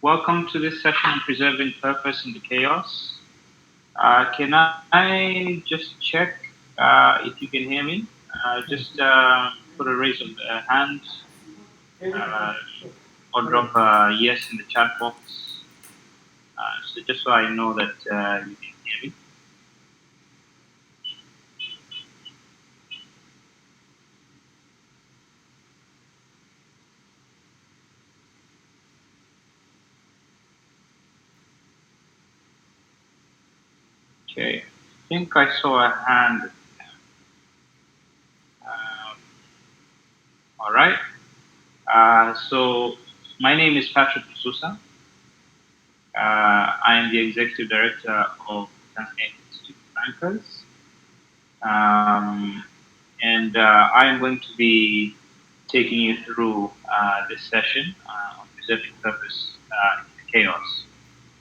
Welcome to this session on preserving purpose in the chaos. Can I just check if you can hear me? Just put a raise of the hand uh, or drop a yes in the chat box. So just so I know that you can hear me. Okay. I think I saw a hand. Um, all right. So my name is Patrick Mususa. I am the executive director of Tanzania Institute of Bankers. Um, and I am going to be taking you through this session on preserving purpose in the chaos,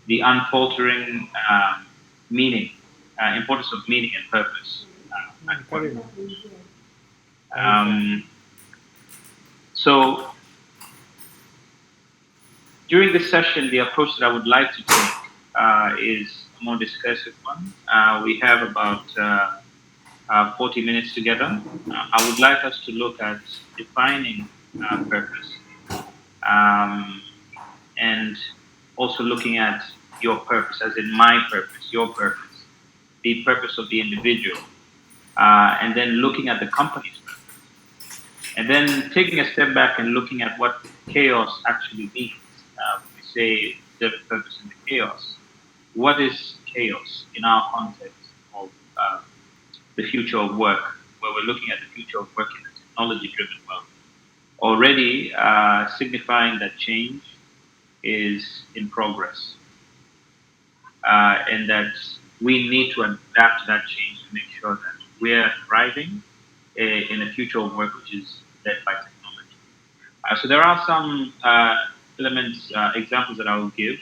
the unfaltering meaning, importance of meaning and purpose. Um, so during this session, the approach that I would like to take is a more discursive one. We have about 40 minutes together. I would like us to look at defining purpose um, and also looking at your purpose, as in my purpose, your purpose, the purpose of the individual, and then looking at the company's purpose. And then taking a step back and looking at what chaos actually means. When we say the purpose in the chaos, what is chaos in our context of the future of work, where we're looking at the future of work in a technology-driven world, already signifying that change is in progress, and that we need to adapt to that change to make sure that we're thriving in a future of work which is led by technology. So there are some elements, examples that I will give,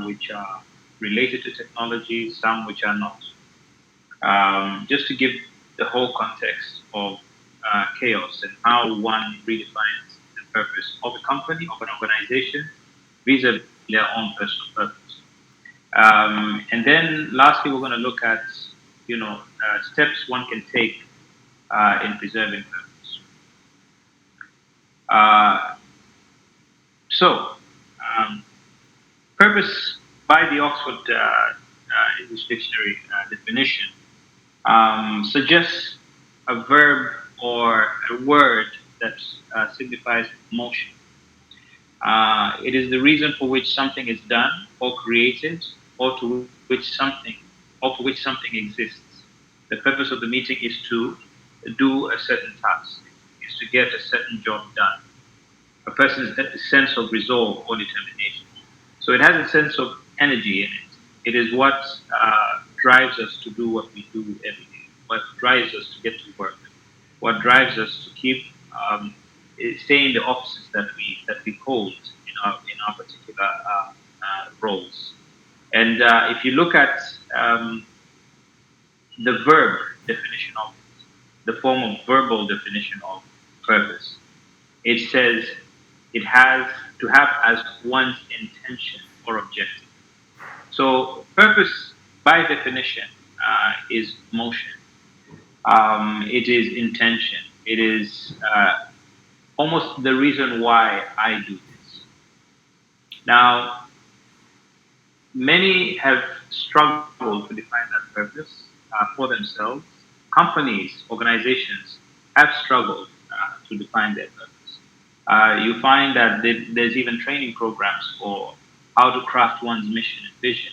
which are related to technology, some which are not. Just to give the whole context of chaos and how one redefines the purpose of a company, of an organization, vis-a-vis their own personal purpose. And then lastly, we're going to look at, steps one can take in preserving purpose. Uh, so, um, purpose by the Oxford English Dictionary definition suggests a verb or a word that signifies motion. It is the reason for which something is done or created, or to which something, or for which something exists. The purpose of the meeting is to do a certain task, is to get a certain job done. A person's sense of resolve or determination. So it has a sense of energy in it. It is what drives us to do what we do every day, what drives us to get to work, what drives us to keep stay in the offices that we hold in our particular roles. And if you look at the verb definition of the form of verbal definition of purpose, it says it has to have as one's intention or objective. So purpose, by definition, is motion. It is intention. It is almost the reason why I do this. Now, many have struggled to define that purpose for themselves. Companies, organizations have struggled to define their purpose. You find that there's even training programs for how to craft one's mission and vision.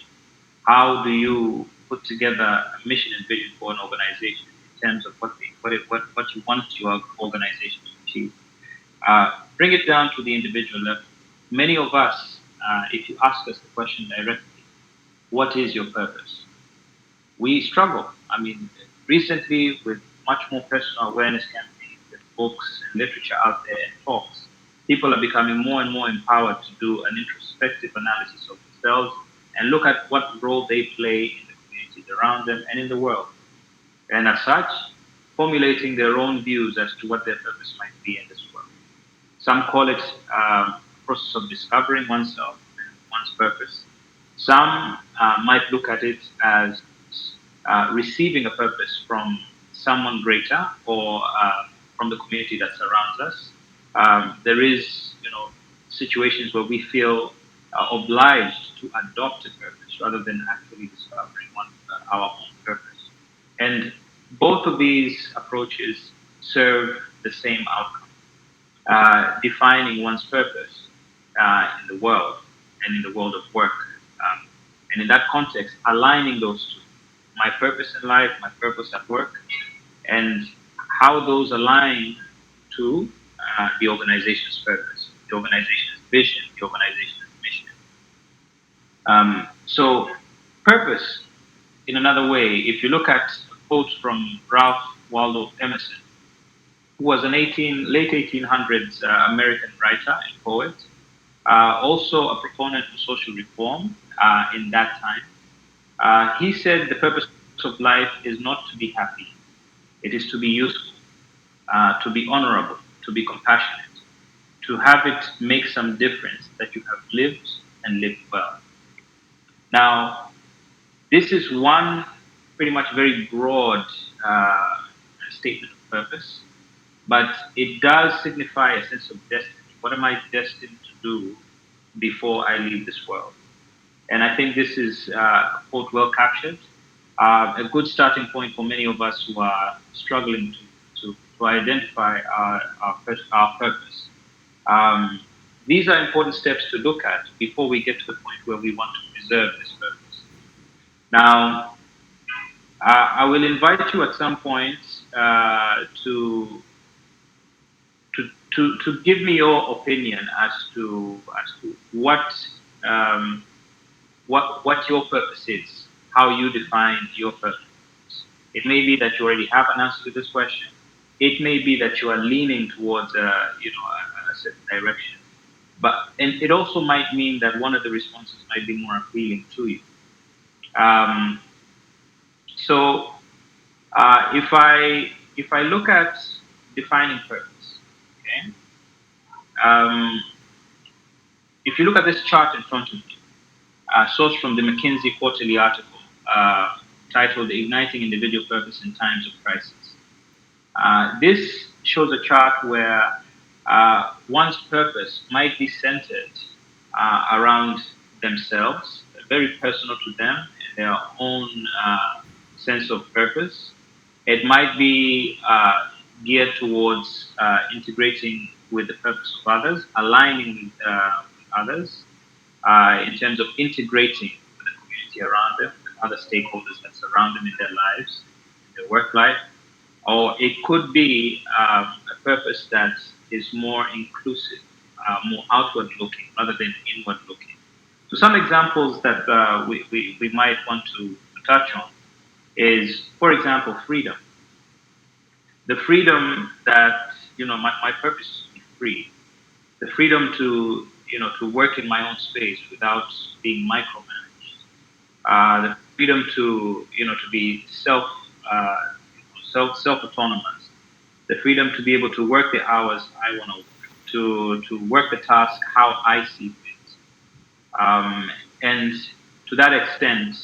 How do you put together a mission and vision for an organization in terms of what you want your organization to achieve? Bring it down to the individual level. Many of us, if you ask us the question directly, what is your purpose? We struggle. I mean, recently, with much more personal awareness campaigns and books and literature out there and talks, people are becoming more and more empowered to do an introspective analysis of themselves and look at what role they play in the communities around them and in the world. And as such, formulating their own views as to what their purpose might be in this world. Some call it a process of discovering oneself, and one's purpose. Some might look at it as receiving a purpose from someone greater or from the community that surrounds us. There is, situations where we feel obliged to adopt a purpose rather than actually discovering our own purpose. And both of these approaches serve the same outcome, defining one's purpose in the world and in the world of work. Um, and in that context, aligning those two, my purpose in life, my purpose at work, and how those align to the organization's purpose, the organization's vision, the organization's mission. So, purpose, in another way, if you look at a quote from Ralph Waldo Emerson, who was an late 1800s American writer and poet, also a proponent of social reform in that time. He said the purpose of life is not to be happy, it is to be useful, to be honorable, to be compassionate, to have it make some difference that you have lived and lived well. Now, this is one pretty much very broad statement of purpose, but it does signify a sense of destiny. What am I destined to do before I leave this world? And I think this is a quote well captured, a good starting point for many of us who are struggling to identify our purpose. Um, these are important steps to look at before we get to the point where we want to preserve this purpose. Now, I will invite you at some point to give me your opinion as to um, what your purpose is, how you define your purpose. It may be that you already have an answer to this question. It may be that you are leaning towards a certain direction. But and it also might mean that one of the responses might be more appealing to you. Um, so if I look at defining purpose, okay, um, if you look at this chart in front of you, sourced from the McKinsey quarterly article titled "Igniting Individual Purpose in Times of Crisis." This shows a chart where one's purpose might be centered around themselves, very personal to them, and their own sense of purpose. It might be geared towards integrating with the purpose of others, aligning with others in terms of integrating with the community around them, with other stakeholders that surround them in their lives, in their work life, or it could be a purpose that is more inclusive, more outward looking rather than inward looking. So, some examples that we might want to touch on is, for example, freedom. The freedom that, my purpose is to be free, the freedom to work in my own space without being micromanaged, the freedom to be self autonomous, the freedom to be able to work the hours I want to work, to work the task how I see fit, and to that extent,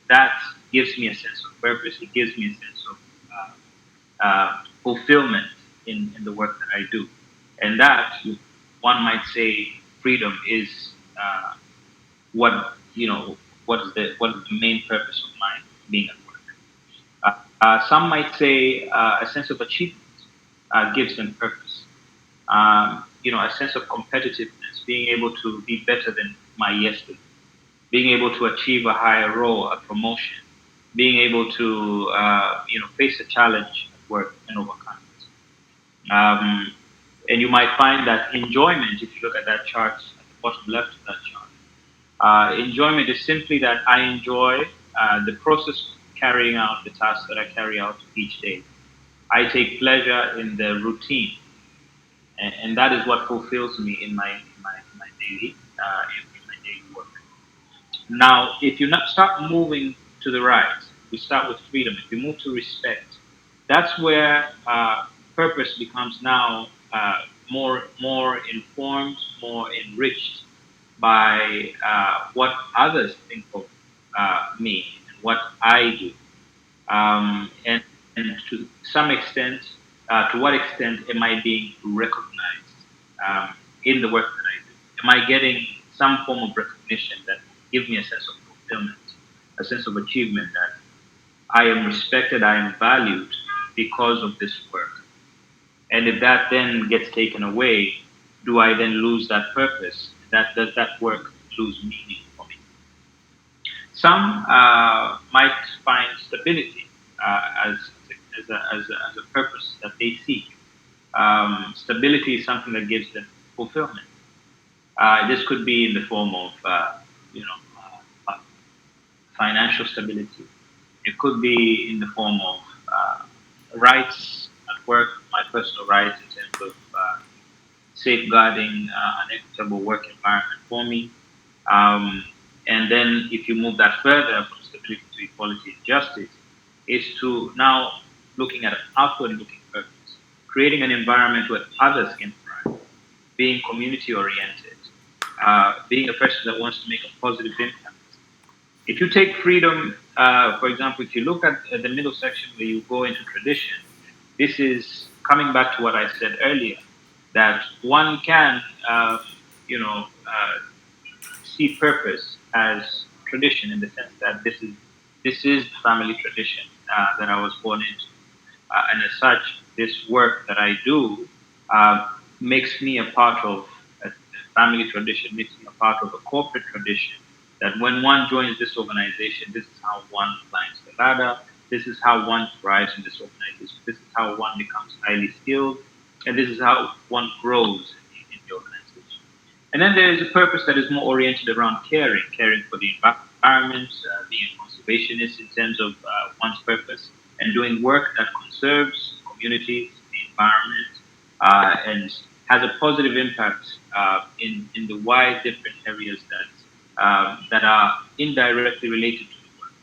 that gives me a sense of purpose. It gives me a sense of fulfillment in the work that I do, and that one might say freedom is what what is the main purpose of my being at work. Some might say a sense of achievement gives them purpose. A sense of competitiveness, being able to be better than my yesterday, being able to achieve a higher role, a promotion, being able to face a challenge at work and overcome it. And you might find that enjoyment, if you look at that chart at the bottom left of that chart, enjoyment is simply that I enjoy the process of carrying out the tasks that I carry out each day. I take pleasure in the routine, and that is what fulfills me in my daily work. Now, if you not start moving to the right, we start with freedom. If you move to respect, that's where purpose becomes now more informed, more enriched by what others think of me and what I do. And to some extent, to what extent am I being recognized um, in the work that I do? Am I getting some form of recognition that gives me a sense of fulfillment, a sense of achievement that I am respected, I am valued because of this work? And if that then gets taken away, do I then lose that purpose? That does that work lose meaning for me? Some might find stability as a purpose that they seek. Stability is something that gives them fulfillment. This could be in the form of, financial stability. It could be in the form of rights at work, my personal rights in terms of safeguarding an equitable work environment for me. Um, and then if you move that further from stability to equality and justice, is to now looking at an outward looking purpose, creating an environment where others can thrive, being community oriented, being a person that wants to make a positive impact. If you take freedom, for example, if you look at the middle section where you go into tradition, this is coming back to what I said earlier, that one can, see purpose as tradition in the sense that this is the family tradition that I was born into, and as such, this work that I do uh, makes me a part of a family tradition, makes me a part of a corporate tradition. That when one joins this organization, this is how one climbs the ladder. This is how one thrives in this organization. This is how one becomes highly skilled, and this is how one grows in the organization. And then there is a purpose that is more oriented around caring for the environment, being a conservationist in terms of one's purpose, and doing work that conserves communities, the environment, and has a positive impact in the wide different areas that are indirectly related to the work.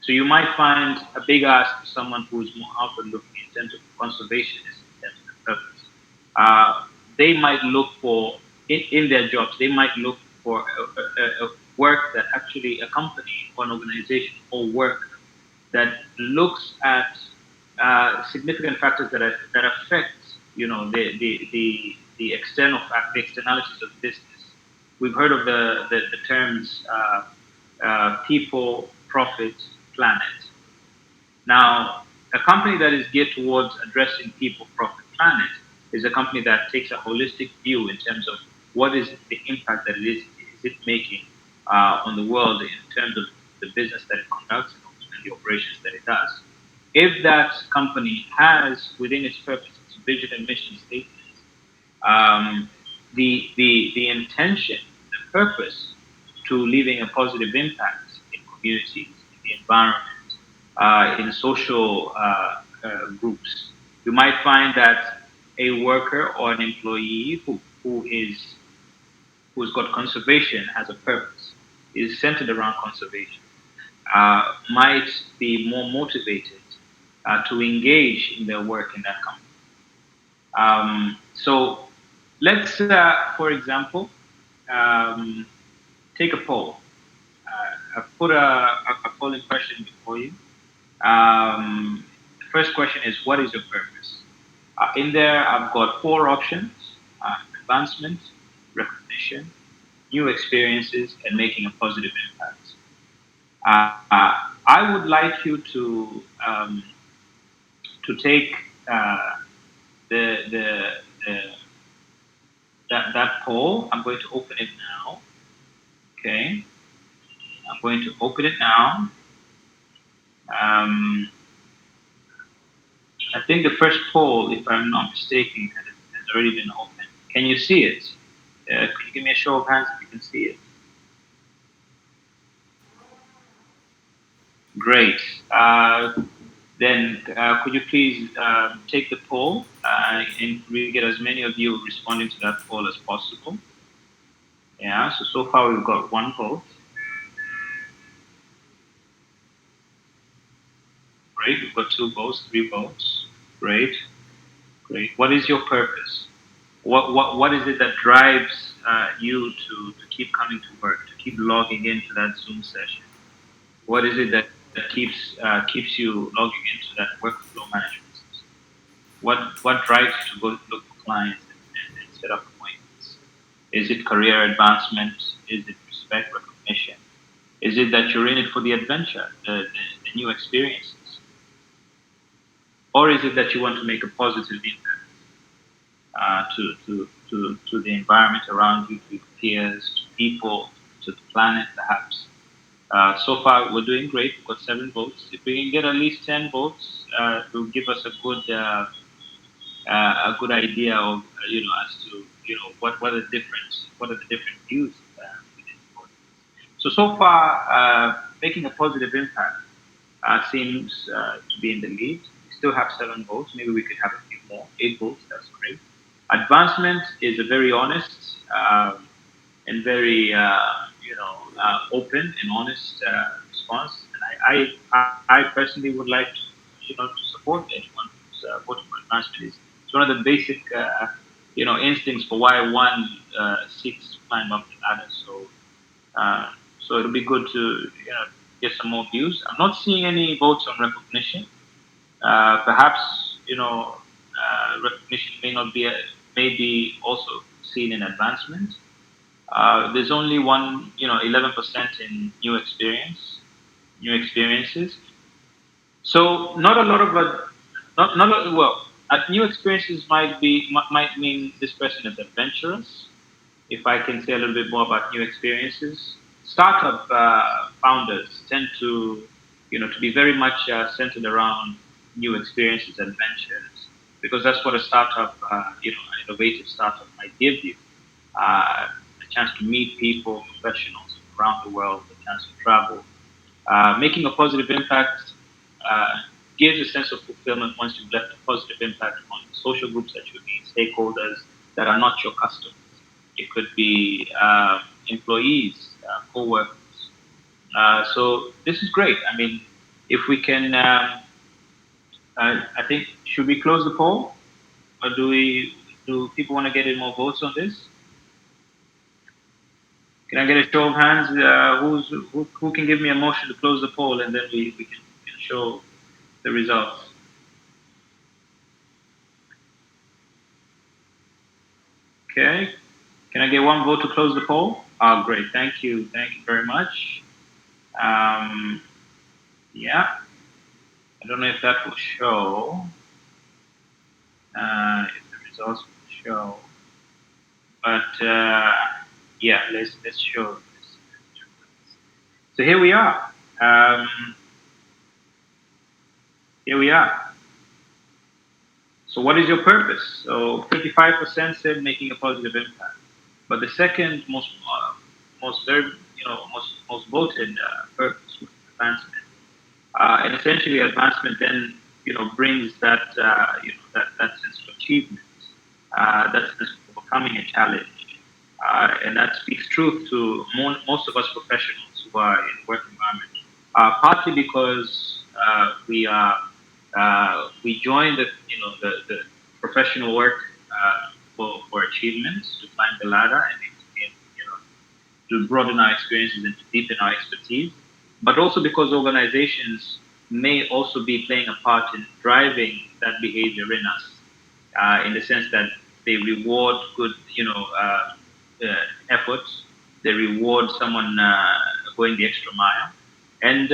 So you might find a big ask for someone who is more outward looking in terms of conservationist, in terms of the purpose. Uh, they might look for, in their jobs, they might look for a work that actually a company or an organization or work that looks at significant factors that affect, the external fact, the externalities of business. We've heard of the terms people, profit, planet. Now, a company that is geared towards addressing people, profit, planet is a company that takes a holistic view in terms of what is the impact that is it making on the world in terms of the business that it conducts and the operations that it does. If that company has within its purpose, its vision and mission statement, um, the intention, the purpose to leaving a positive impact in communities, in the environment, in social groups. You might find that a worker or an employee who's got conservation as a purpose, is centered around conservation, might be more motivated to engage in their work in that company. So let's, for example, um, take a poll. I've put a polling question before you. The first question is, what is your purpose? In there, I've got four options: advancement, recognition, new experiences, and making a positive impact. I would like you to take the that poll. I'm going to open it now. Okay, I'm going to open it now. Um, I think the first poll, if I'm not mistaken, has already been opened. Can you see it? Could you give me a show of hands if you can see it? Great. Then could you please take the poll and we get as many of you responding to that poll as possible? Yeah. So far we've got one vote. Great. We've got two votes, three votes. Great. Great. What is your purpose? What is it that drives you to keep coming to work, to keep logging into that Zoom session? What is it that keeps you logging into that workflow management system? What drives you to go look for clients and set up appointments? Is it career advancement? Is it respect, recognition? Is it that you're in it for the adventure, the new experiences? Or is it that you want to make a positive impact to the environment around you, to your peers, to people, to the planet, perhaps? So far, we're doing great. We've got 7 votes. If we can get at least 10 votes, it will give us a good idea of as to what are the different views within the audience. So far, making a positive impact seems to be in the lead. We still have 7 votes. Maybe we could have a few more. 8 votes. That's great. Advancement is a very honest and very open and honest response. And I personally would like to support anyone who's voting for advancement. It's one of the basic instincts for why one seeks to climb up the ladder. So it'll be good to get some more views. I'm not seeing any votes on recognition. Perhaps recognition may not be may be also seen in advancement. There's only 11% in new experiences. So not a lot of well, new experiences might mean this person is adventurous. If I can say a little bit more about new experiences, startup founders tend to be very much centered around new experiences, adventures, because that's what a startup, an innovative startup might give you. A chance to meet people, professionals around the world, a chance to travel. Making a positive impact gives a sense of fulfillment once you've left a positive impact on the social groups that you meet, stakeholders that are not your customers. It could be employees, co-workers. So this is great. I mean, if we can, I think, should we close the poll, or do people want to get any more votes on this? Can I get a show of hands? Who can give me a motion to close the poll, and then we can show the results. Okay. Can I get one vote to close the poll? Oh, great. Thank you. Thank you very much. Um, yeah. I don't know if that will show. If the results will show. But yeah, let's show this. So here we are. Here we are. So what is your purpose? So 55% said making a positive impact. But the second most very most voted purpose was advancement. And essentially, advancement then brings that sense of achievement, that sense of overcoming a challenge, and that speaks truth to most of us professionals who are in work environment. Partly because we join the professional work for achievement, to climb the ladder and to broaden our experiences and to deepen our expertise, but also because organizations may also be playing a part in driving that behavior in us, in the sense that they reward good, efforts. They reward someone going the extra mile, and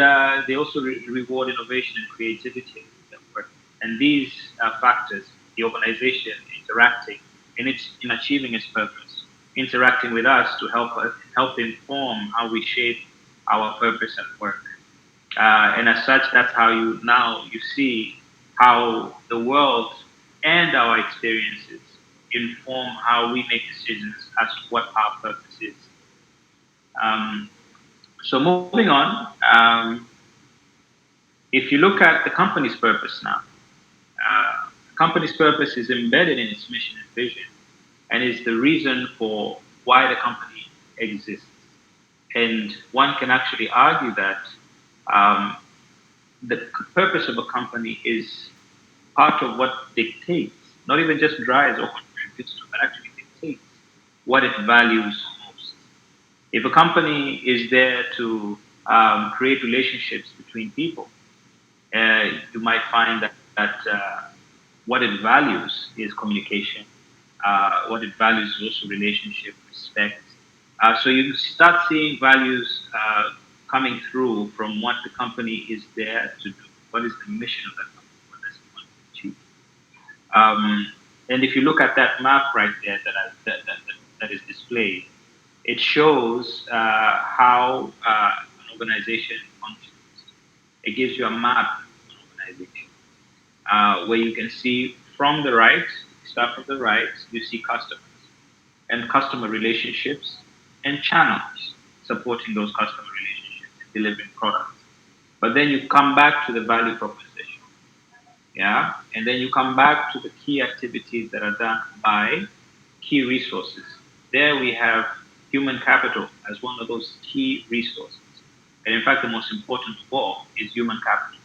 they also reward innovation and creativity at work. And these factors, the organization interacting in achieving its purpose, interacting with us to help inform how we shape our purpose at work. And as such, that's how you see how the world and our experiences inform how we make decisions as to what our purpose is. Um, so moving on, if you look at the company's purpose now, the company's purpose is embedded in its mission and vision, and is the reason for why the company exists. And one can actually argue that um, the purpose of a company is part of what dictates, not even just drives or contributes contributes to, but actually dictates what it values most. If a company is there to create relationships between people, you might find that what it values is communication. What it values is also relationship, respect. So you start seeing values coming through from what the company is there to do. What is the mission of that company? What does it want to achieve? And if you look at that map right there that is displayed, it shows how an organization functions. It gives you a map of an organization where you can see from the right, start from the right, you see customers and customer relationships and channels supporting those customer relationships and delivering products. But then you come back to the value proposition, yeah, and then you come back to the key activities that are done by key resources. There we have human capital as one of those key resources. And in fact, the most important of all is human capital.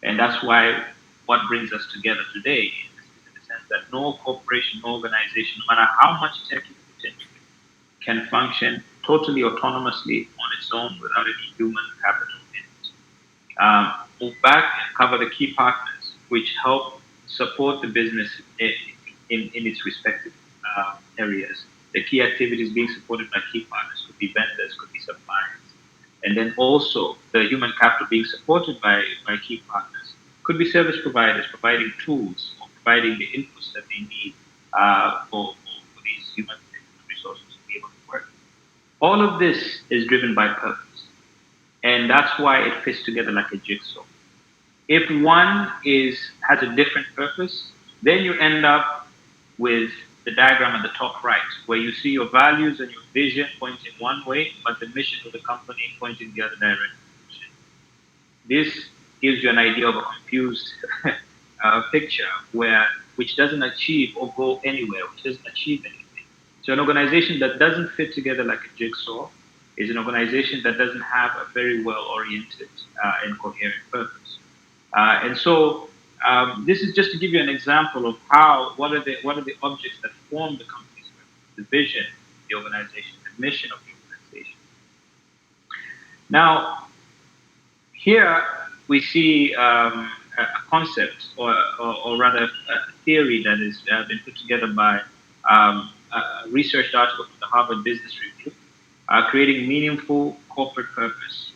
And that's why what brings us together today is in the sense that no corporation, no organization, no matter how much tech you put into it, can function totally autonomously on its own without any human capital in it. Move back and cover the key partners which help support the business in its respective areas. The key activities being supported by key partners could be vendors, could be suppliers. And then also the human capital being supported by key partners could be service providers providing tools or providing the inputs that they need for these human resources to be able to work. All of this is driven by purpose. And that's why it fits together like a jigsaw. If one has a different purpose, then you end up with the diagram at the top right, where you see your values and your vision pointing one way, but the mission of the company pointing the other direction. This gives you an idea of a confused picture which doesn't achieve or go anywhere, which doesn't achieve anything. So an organization that doesn't fit together like a jigsaw is an organization that doesn't have a very well-oriented and coherent purpose. This is just to give you an example of what are the objects that form the company's purpose, the vision, the organization, the mission of the organization. Now, here we see a concept, or rather a theory that has been put together by a research article from the Harvard Business Review, creating meaningful corporate purpose.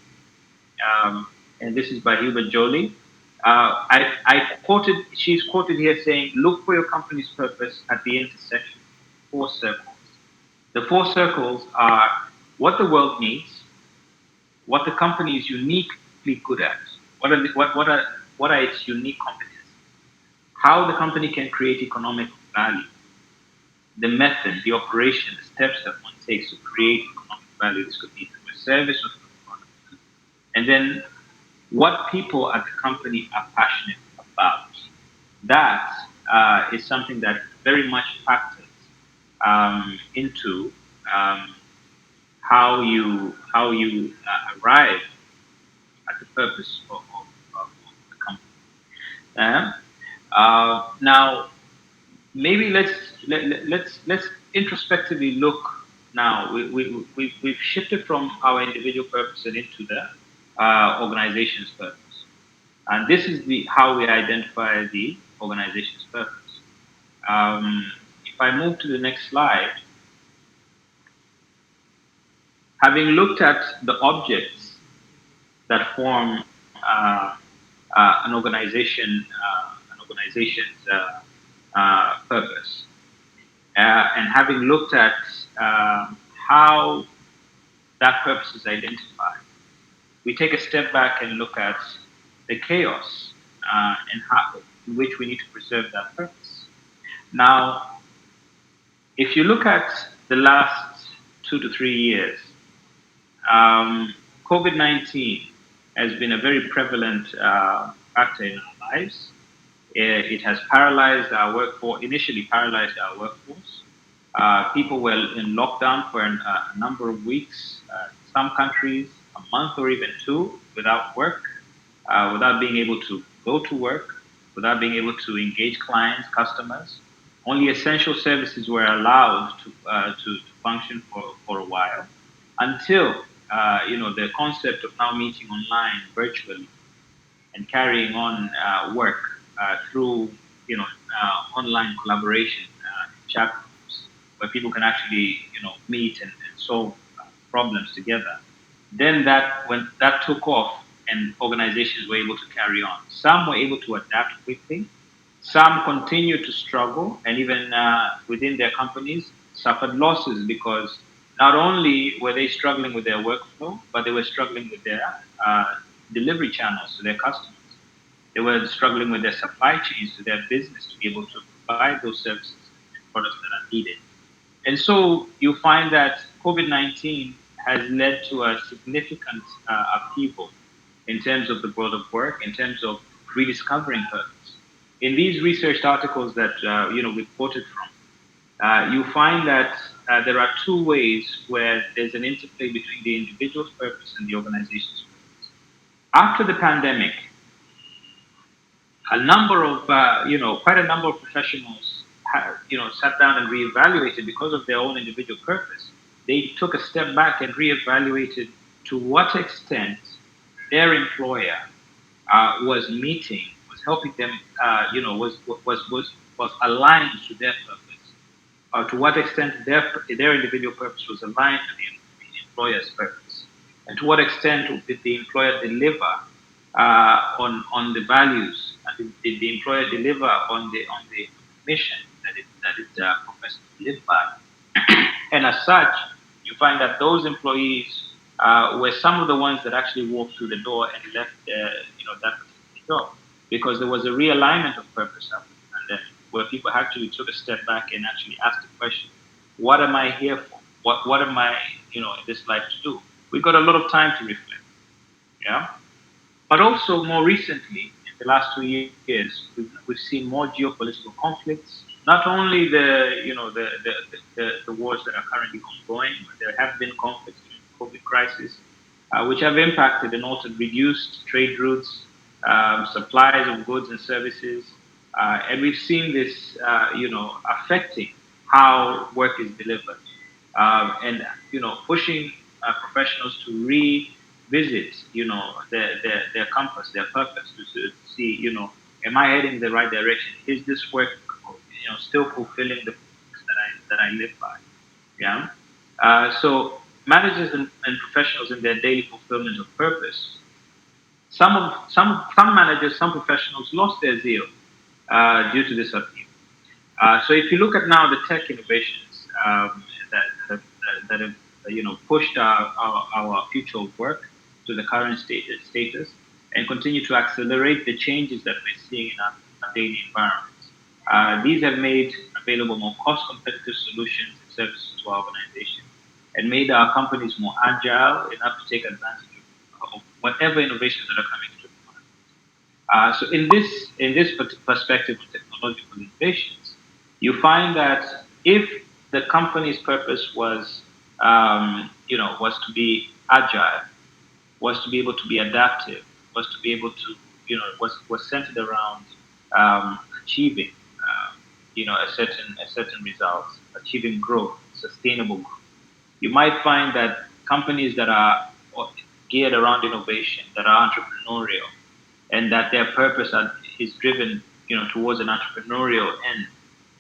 And this is by Hubert Joly. She's quoted here saying, look for your company's purpose at the intersection of four circles. The four circles are what the world needs, what the company is uniquely good at, what are its unique competencies, how the company can create economic value, the method, the operation, the steps that one takes to create economic value. This could be through a service or through a product. And then what people at the company are passionate about. That is something that very much factors into how you arrive at the purpose of the company. Now, maybe let's introspectively look now. We've shifted from our individual purpose and into the organization's purpose. And this is how we identify the organization's purpose. If I move to the next slide, having looked at the objects that form an organization's purpose, and having looked at how that purpose is identified, we take a step back and look at the chaos and how in which we need to preserve that purpose. Now, if you look at the last 2 to 3 years, COVID-19 has been a very prevalent factor in our lives. It has paralyzed our workforce, initially paralyzed our workforce. People were in lockdown for a number of weeks, some countries, a month or even two, without work, without being able to go to work, without being able to engage clients, customers. Only essential services were allowed to function for a while until the concept of now meeting online virtually and carrying on work through online collaboration chat rooms where people can actually meet and solve problems together. Then that when that took off and organizations were able to carry on, some were able to adapt quickly, some continued to struggle, and even within their companies suffered losses because not only were they struggling with their workflow, but they were struggling with their delivery channels to their customers. They were struggling with their supply chains to their business to be able to provide those services and products that are needed. And so you find that COVID 19 has led to a significant upheaval in terms of the world of work, in terms of rediscovering purpose. In these research articles that we quoted from, you find that there are two ways where there's an interplay between the individual's purpose and the organization's purpose. After the pandemic, quite a number of professionals, sat down and reevaluated because of their own individual purpose. They took a step back and reevaluated to what extent their employer was helping them, was aligned to their purpose, or to what extent their individual purpose was aligned to the employer's purpose, and to what extent did the employer deliver on the values, and did the employer deliver on the mission that it professed to live by. And as such, you find that those employees were some of the ones that actually walked through the door and left that particular job because there was a realignment of purpose after the pandemic, where people actually took a step back and actually asked the question, what am I here for? What am I, in this life to do? We've got a lot of time to reflect. Yeah. But also more recently, in the last 2 years, we've seen more geopolitical conflicts. Not only the wars that are currently ongoing, but there have been conflicts during the COVID crisis, which have impacted and also reduced trade routes, supplies of goods and services, and we've seen this, affecting how work is delivered, and pushing professionals to revisit, their compass, their purpose, to see, am I heading in the right direction? Is this work, still fulfilling the purpose that I live by? Yeah. So managers and professionals in their daily fulfillment of purpose, some managers, some professionals lost their zeal due to this upheaval. So if you look at now the tech innovations that have pushed our future of work to the current status and continue to accelerate the changes that we're seeing in our daily environments. These have made available more cost competitive solutions and services to our organization and made our companies more agile enough to take advantage of whatever innovations that are coming to the market. So in this perspective of technological innovations, you find that if the company's purpose was to be agile, was to be able to be adaptive, was to be able to, was centered around achieving, a certain results, achieving growth, sustainable growth. You might find that companies that are geared around innovation, that are entrepreneurial, and that their purpose is driven, towards an entrepreneurial end,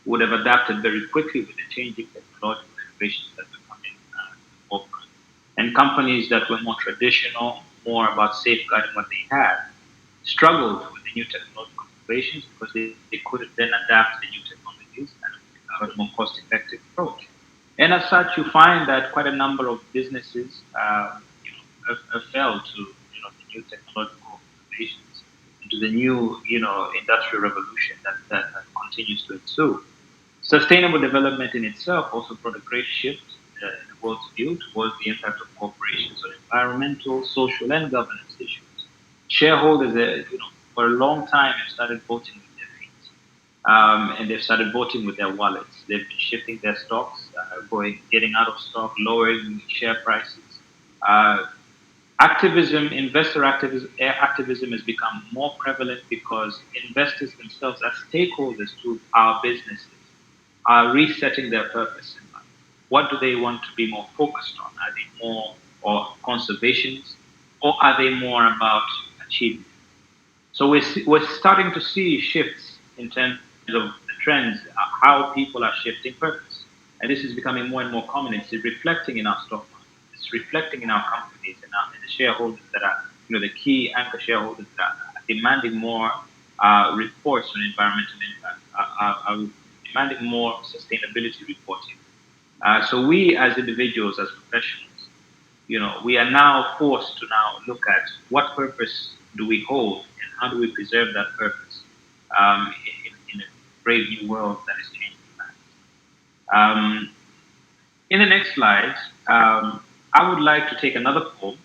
would have adapted very quickly with the changing technological innovations that were coming to the forefront. And companies that were more traditional, more about safeguarding what they had, struggled with the new technological innovations because they couldn't then adapt the new technologies and have a more cost-effective approach. And as such, you find that quite a number of businesses, have failed to, the new technological innovations, into the new, industrial revolution that continues to ensue. Sustainable development in itself also brought a great shift in the world's view towards the impact of corporations on environmental, social, and governance issues. Shareholders, for a long time, have started voting with their feet, and they've started voting with their wallets. They've been shifting their stocks, getting out of stock, lowering share prices. Uh, activism has become more prevalent because investors themselves are stakeholders to our businesses. are resetting their purpose in life. What do they want to be more focused on? Are they more or conservationists, or are they more about achievement? So we're starting to see shifts in terms of the trends, how people are shifting purpose. And this is becoming more and more common. It's reflecting in our stock market. It's reflecting in our companies and in the shareholders that are, the key anchor shareholders that are demanding more reports on environmental impact, are demanding more sustainability reporting. So we as individuals, as professionals, we are now forced to now look at what purpose do we hold and how do we preserve that purpose in a brave new world that is changing fast. Um, in the next slide, I would like to take another poll.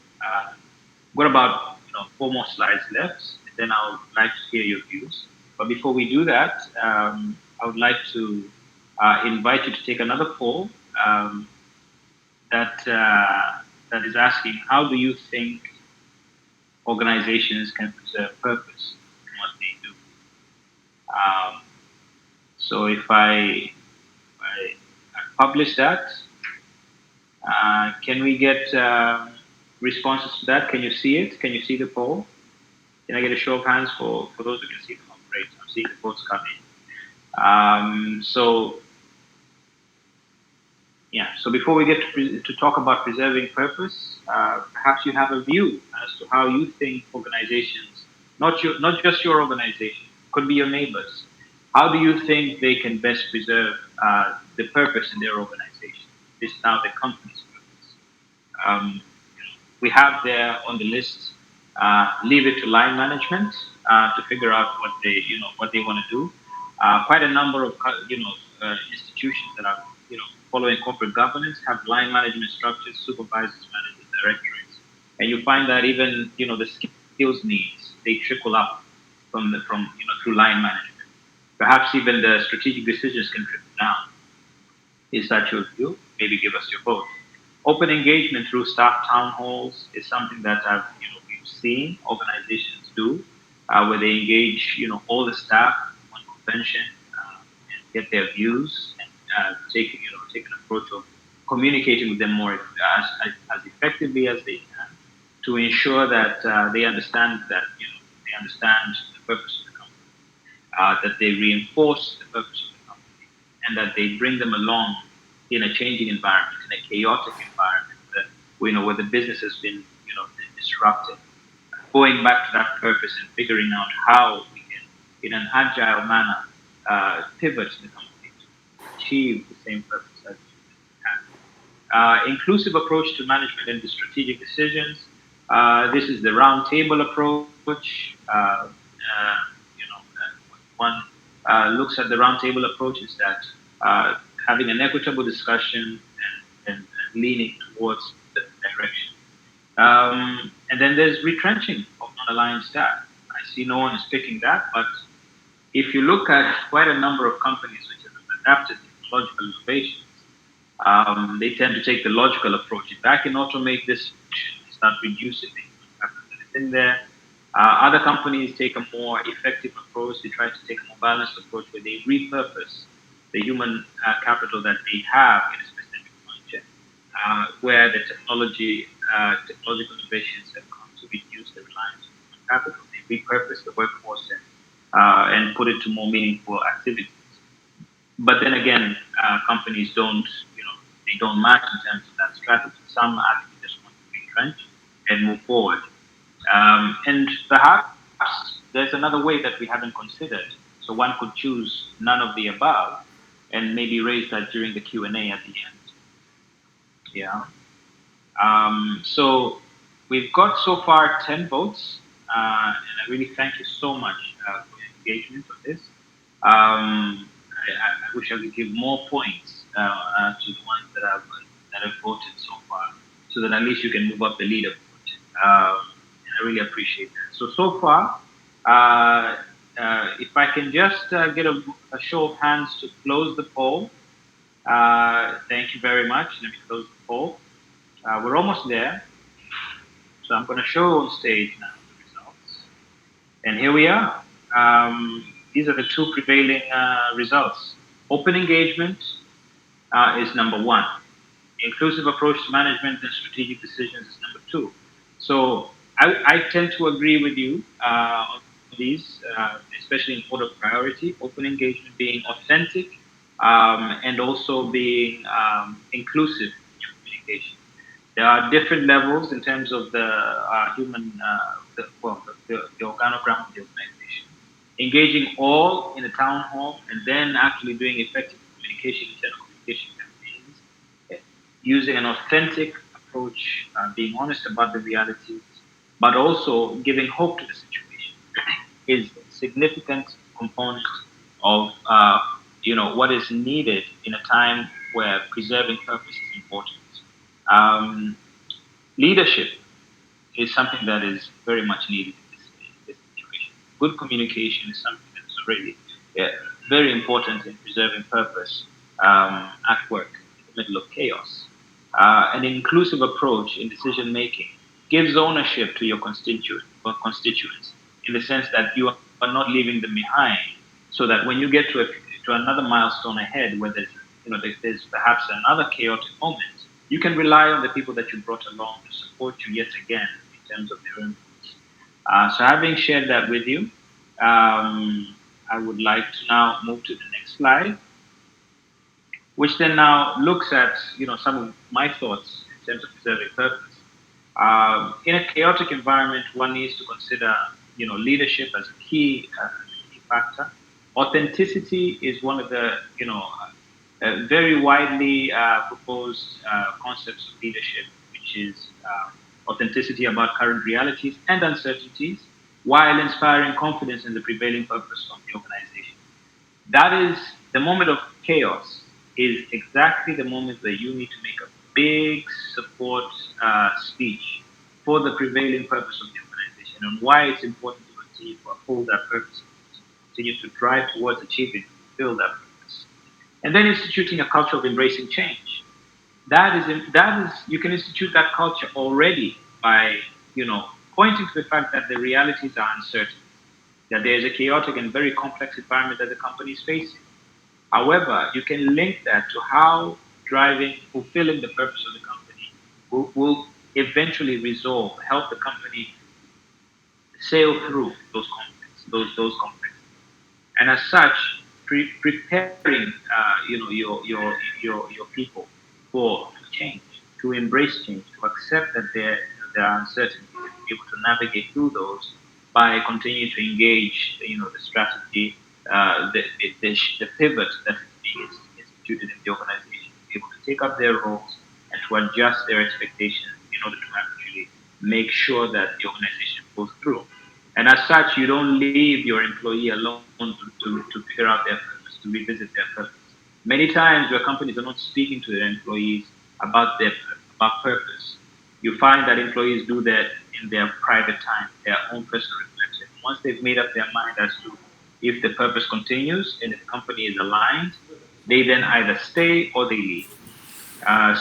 Got about four more slides left, and then I would like to hear your views. But before we do that, I would like to invite you to take another poll. That is asking, how do you think organizations can preserve purpose in what they do? Um, so if I publish that, can we get responses to that? Can you see it? Can you see the poll? Can I get a show of hands for those who can see the poll? Great, I'm seeing the votes coming. So yeah, so before we get to talk about preserving purpose, perhaps you have a view as to how you think organizations, not just your organization, could be your neighbors. How do you think they can best preserve the purpose in their organization? This is now the company's purpose. Um, we have there on the list, leave it to line management to figure out what they want to do. Quite a number of institutions that are following corporate governance have line management structures, supervisors, managers, directorates, and you find that even the skills needs they trickle up from through line management. Perhaps even the strategic decisions can trickle down. Is that your view? Maybe give us your vote. Open engagement through staff town halls is something that we've seen organizations do, where they engage all the staff in one convention and get their views and take an approach of communicating with them more as effectively as they can to ensure that they understand they understand the purpose of the company, that they reinforce the purpose of the company, and that they bring them along in a changing environment, in a chaotic environment, where the business has been disrupted. Going back to that purpose and figuring out how we can, in an agile manner, pivot the company to achieve the same purpose as we had. Inclusive approach to management and the strategic decisions. This is the roundtable approach. One looks at the roundtable approach is that having an equitable discussion and leaning towards the direction. And then there's retrenching of non-aligned staff. I see no one is picking that, but if you look at quite a number of companies which have adapted technological innovations, they tend to take the logical approach. If I can automate this, start reducing the human capital that is in there. Other companies take a more effective approach. They try to take a more balanced approach where they repurpose the human capital that they have in a specific function, where the technological innovations have come to reduce the reliance on human capital. They repurpose the workforce and put it to more meaningful activities. But then again, companies they don't match in terms of that strategy. Some actually just want to retrench and move forward. And perhaps there's another way that we haven't considered. So one could choose none of the above and maybe raise that during the Q&A at the end. Yeah. So we've got so far 10 votes, and I really thank you so much for your engagement on this. I wish I could give more points to the ones that have voted so far, so that at least you can move up the leaderboard. And I really appreciate that. So far, if I can just get a show of hands to close the poll. Thank you very much. Let me close the poll. We're almost there. So I'm going to show on stage now the results. And here we are. These are the two prevailing results. Open engagement is number one. Inclusive approach to management and strategic decisions is number two. So I tend to agree with you on these, especially in order of priority. Open engagement being authentic and also being inclusive in your communication. There are different levels in terms of the human, the organogram of the organization. Engaging all in a town hall and then actually doing effective communication, internal communication campaigns, using an authentic approach, being honest about the realities, but also giving hope to the situation is a significant component of what is needed in a time where preserving purpose is important. Um, Leadership is something that is very much needed in this situation. Good communication is something that's already very important in preserving purpose at work in the middle of chaos. An inclusive approach in decision making gives ownership to your constituents in the sense that you are not leaving them behind, so that when you get to another milestone ahead where there's perhaps another chaotic moment, you can rely on the people that you brought along to support you yet again in terms of their inputs. So having shared that with you, I would like to now move to the next slide, which then now looks at some of my thoughts in terms of preserving purpose. In a chaotic environment, one needs to consider leadership as a key factor. Authenticity is one of the very widely proposed concepts of leadership, which is authenticity about current realities and uncertainties, while inspiring confidence in the prevailing purpose of the organization. That is the moment of chaos is exactly the moment where you need to make a big support speech for the prevailing purpose of the organization and why it's important to continue to uphold that purpose, continue to drive towards achieving, fulfill that purpose. And then instituting a culture of embracing change. That is you can institute that culture already by pointing to the fact that the realities are uncertain, that there is a chaotic and very complex environment that the company is facing. However, you can link that to how driving, fulfilling the purpose of the company will eventually help the company sail through those complex. And as such, preparing, your people for change, to embrace change, to accept that there are uncertainties, and to be able to navigate through those by continuing to engage, the strategy, the pivot that is being instituted in the organization, to be able to take up their roles and to adjust their expectations in order to actually make sure that the organization goes through. And as such, you don't leave your employee alone to figure out their purpose, to revisit their purpose. Many times where companies are not speaking to their employees about purpose, you find that employees do that in their private time, their own personal reflection. Once they've made up their mind as to if the purpose continues and if the company is aligned, they then either stay or they leave.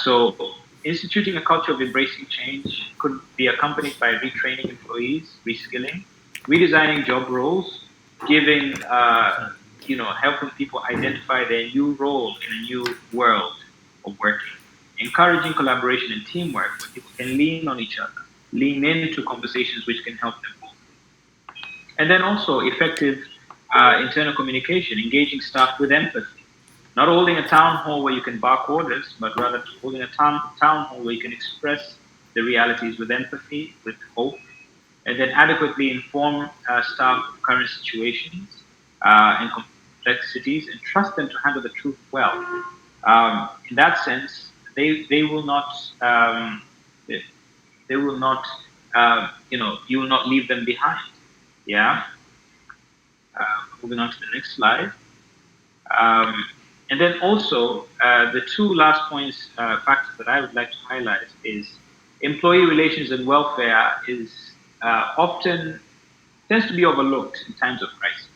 So, instituting a culture of embracing change could be accompanied by retraining employees, reskilling, redesigning job roles, giving, helping people identify their new role in a new world of working, encouraging collaboration and teamwork where people can lean on each other, lean into conversations which can help them move. And then also effective internal communication, engaging staff with empathy. Not holding a town hall where you can bark orders, but rather holding a town hall where you can express the realities with empathy, with hope, and then adequately inform staff of current situations and complexities and trust them to handle the truth well. In that sense, they will not they, they will not you will not leave them behind. Yeah. Moving on to the next slide. Um, and then also, the two last points, factors that I would like to highlight is employee relations and welfare is often tends to be overlooked in times of crisis.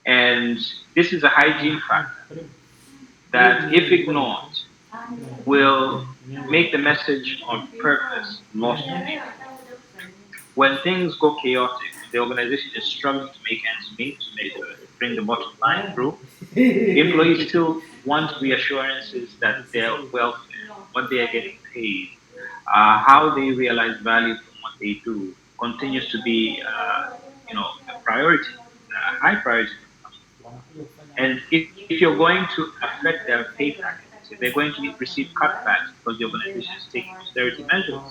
And this is a hygiene factor that, if ignored, will make the message of purpose lost to meaning. When things go chaotic, the organization is struggling to make ends meet, to bring the bottom line through. Employees still want reassurances that their welfare, what they are getting paid, how they realize value from what they do, continues to be, a priority, a high priority for the customer. And if you're going to affect their pay packages, if they're going to receive cutbacks because the organization is taking austerity measures,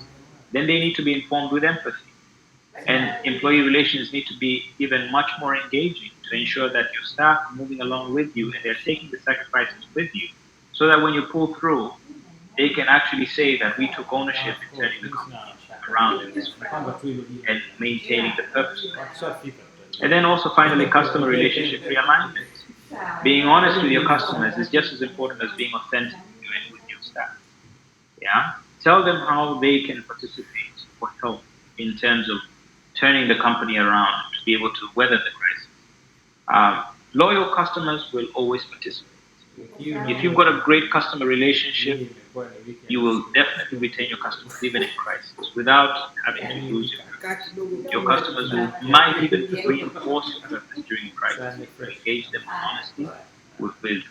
then they need to be informed with empathy. And employee relations need to be even much more engaging to ensure that your staff are moving along with you and they're taking the sacrifices with you so that when you pull through, they can actually say that we took ownership in turning the company around in this way and maintaining the purpose of it. And then also finally, customer relationship realignment. Being honest with your customers is just as important as being authentic with your staff. Yeah. Tell them how they can participate or help in terms of turning the company around to be able to weather the crisis. Loyal customers will always participate. If you've got a great customer relationship, you will definitely retain your customers even in crisis without having to lose your purpose. Your customers might even reinforce your purpose during a crisis if you engage them with honesty,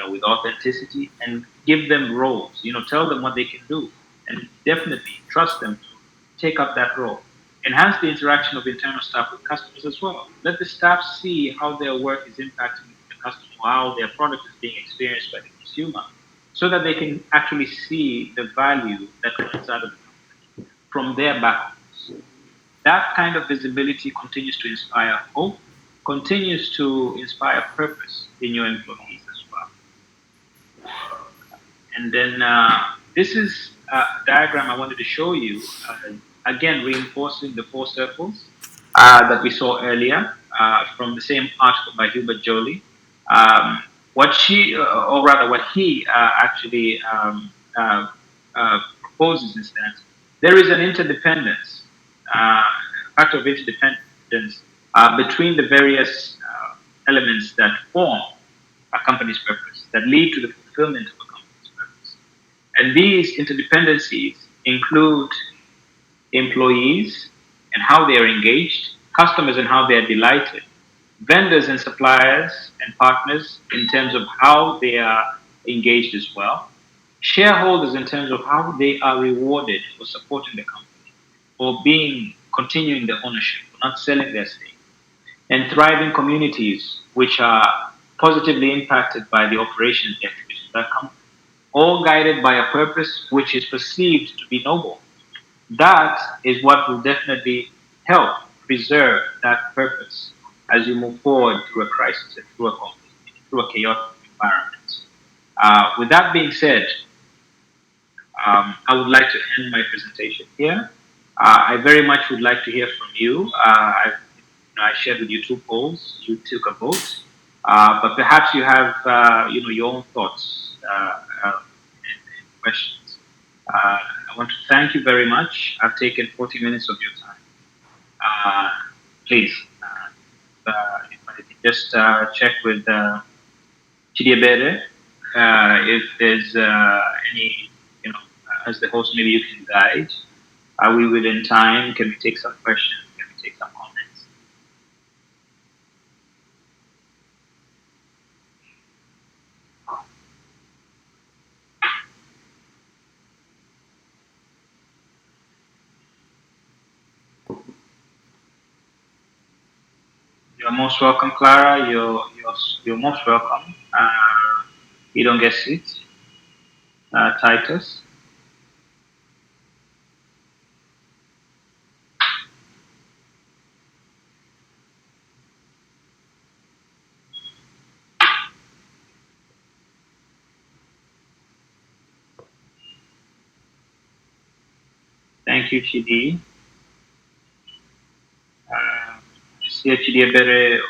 with authenticity, and give them roles. Tell them what they can do, and definitely trust them to take up that role. Enhance the interaction of internal staff with customers as well. Let the staff see how their work is impacting the customer, how their product is being experienced by the consumer, so that they can actually see the value that comes out of the company from their backgrounds. That kind of visibility continues to inspire hope, continues to inspire purpose in your employees as well. And then this is a diagram I wanted to show you, again, reinforcing the four circles that we saw earlier from the same article by Hubert Joly. What she, or rather, what he actually proposes is that there is an interdependence, factor of interdependence between the various elements that form a company's purpose, that lead to the fulfillment of a company's purpose. And these interdependencies include employees and how they are engaged, customers and how they are delighted, vendors and suppliers and partners in terms of how they are engaged as well, shareholders in terms of how they are rewarded for supporting the company, for continuing the ownership, for not selling their stake, and thriving communities which are positively impacted by the operations and activities of that company, all guided by a purpose which is perceived to be noble. That is what will definitely help preserve that purpose as you move forward through a crisis and through a conflict, through a chaotic environment. With that being said, I would like to end my presentation here. I very much would like to hear from you. I shared with you two polls. You took a vote, but perhaps you have your own thoughts and questions. I want to thank you very much. I've taken 40 minutes of your time. Uh, Please, if I can just check with Chidiabere if there's any, as the host, maybe you can guide. Are we within time? Can we take some questions? Can we take some comments? You're most welcome, Clara. You're most welcome. You don't get seats, Titus. Thank you, Chidi. Sia Chidiabere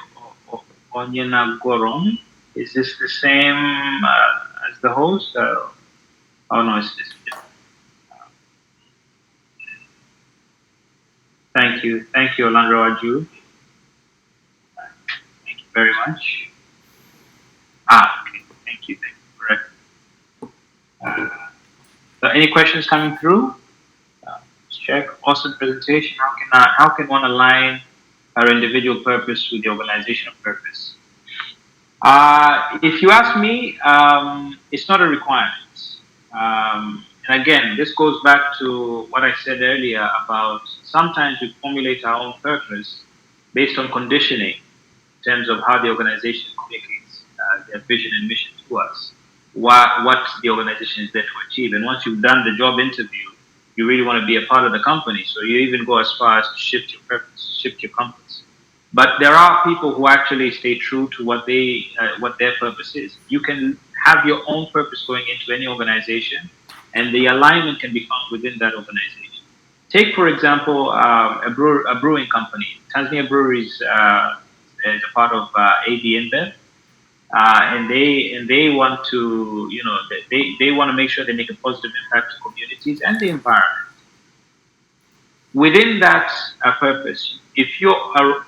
Onyena Goron. Is this the same as the host? Oh no, it's different. Thank you, Orlando Aju. Thank you very much. Okay, thank you, correct. So, any questions coming through? Let's check. Awesome presentation. How can one align our individual purpose with the organizational purpose? If you ask me, it's not a requirement. And again, this goes back to what I said earlier about sometimes we formulate our own purpose based on conditioning in terms of how the organization communicates their vision and mission to us, what the organization is there to achieve. And once you've done the job interview, you really want to be a part of the company. So you even go as far as to shift your purpose, shift your compass. But there are people who actually stay true to what their purpose is. You can have your own purpose going into any organization, and the alignment can be found within that organization. Take, for example, a brewing company. Tanzania Breweries is a part of AB InBev, and they want to, they want to make sure they make a positive impact to communities and the environment. Within that purpose, if you are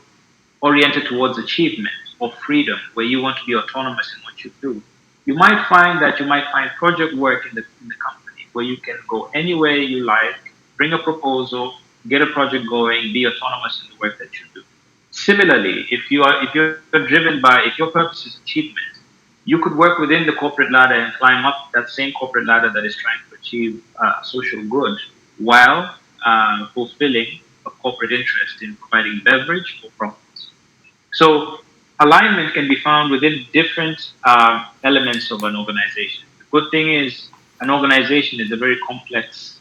oriented towards achievement or freedom, where you want to be autonomous in what you do, you might find project work in the company where you can go anywhere you like, bring a proposal, get a project going, be autonomous in the work that you do. Similarly, if your purpose is achievement, you could work within the corporate ladder and climb up that same corporate ladder that is trying to achieve social good while fulfilling a corporate interest in providing beverage or profits. So alignment can be found within different elements of an organization. The good thing is an organization is a very complex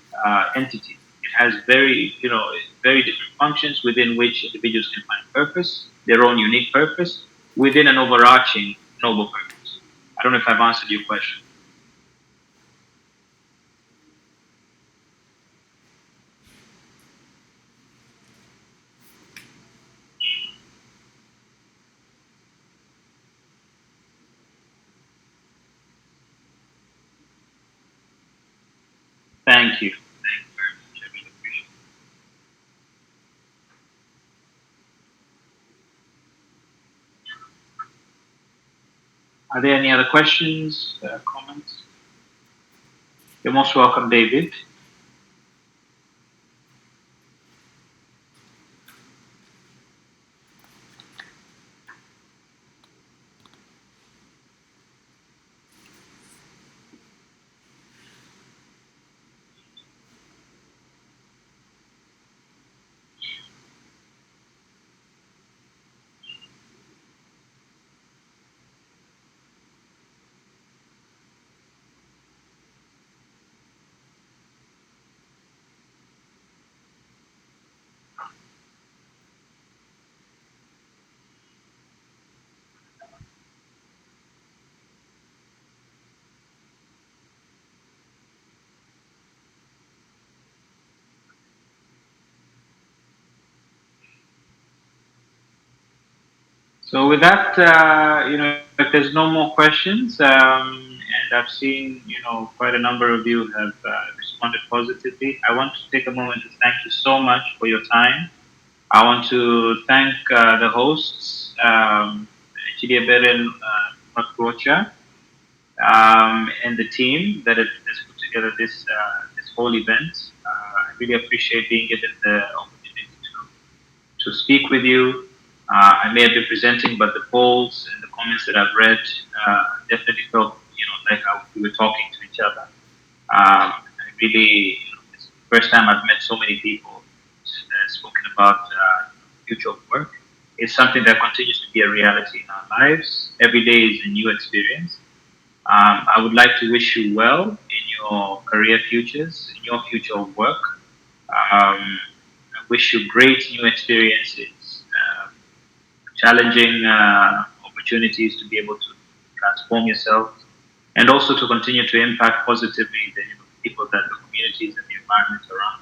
entity. It has very different functions within which individuals can find purpose, their own unique purpose, within an overarching noble purpose. I don't know if I've answered your question. Thank you. Thank you very much. I really appreciate it. Are there any other questions, comments? You're most welcome, David. So with that, if there's no more questions, and I've seen, quite a number of you have responded positively, I want to take a moment to thank you so much for your time. I want to thank the hosts, Chidia Beren Makrocha, and the team that has put together this whole event. I really appreciate being given the opportunity to speak with you. I may have been presenting, but the polls and the comments that I've read definitely felt, like we were talking to each other. I really, it's the first time I've met so many people spoken about future of work. It's something that continues to be a reality in our lives. Every day is a new experience. I would like to wish you well in your career futures, in your future of work. I wish you great new experiences, challenging opportunities to be able to transform yourself, and also to continue to impact positively the people, that the communities and the environment around.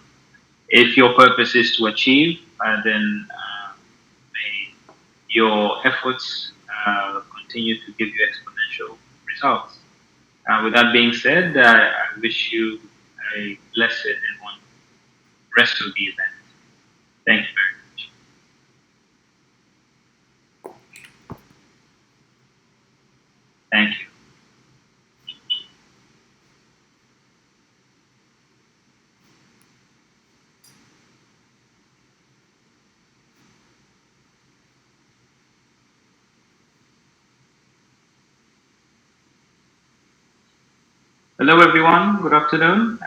If your purpose is to achieve, then may your efforts continue to give you exponential results. With that being said, I wish you a blessed and wonderful rest of the event. Thank you very much. Thank you. Hello, everyone. Good afternoon.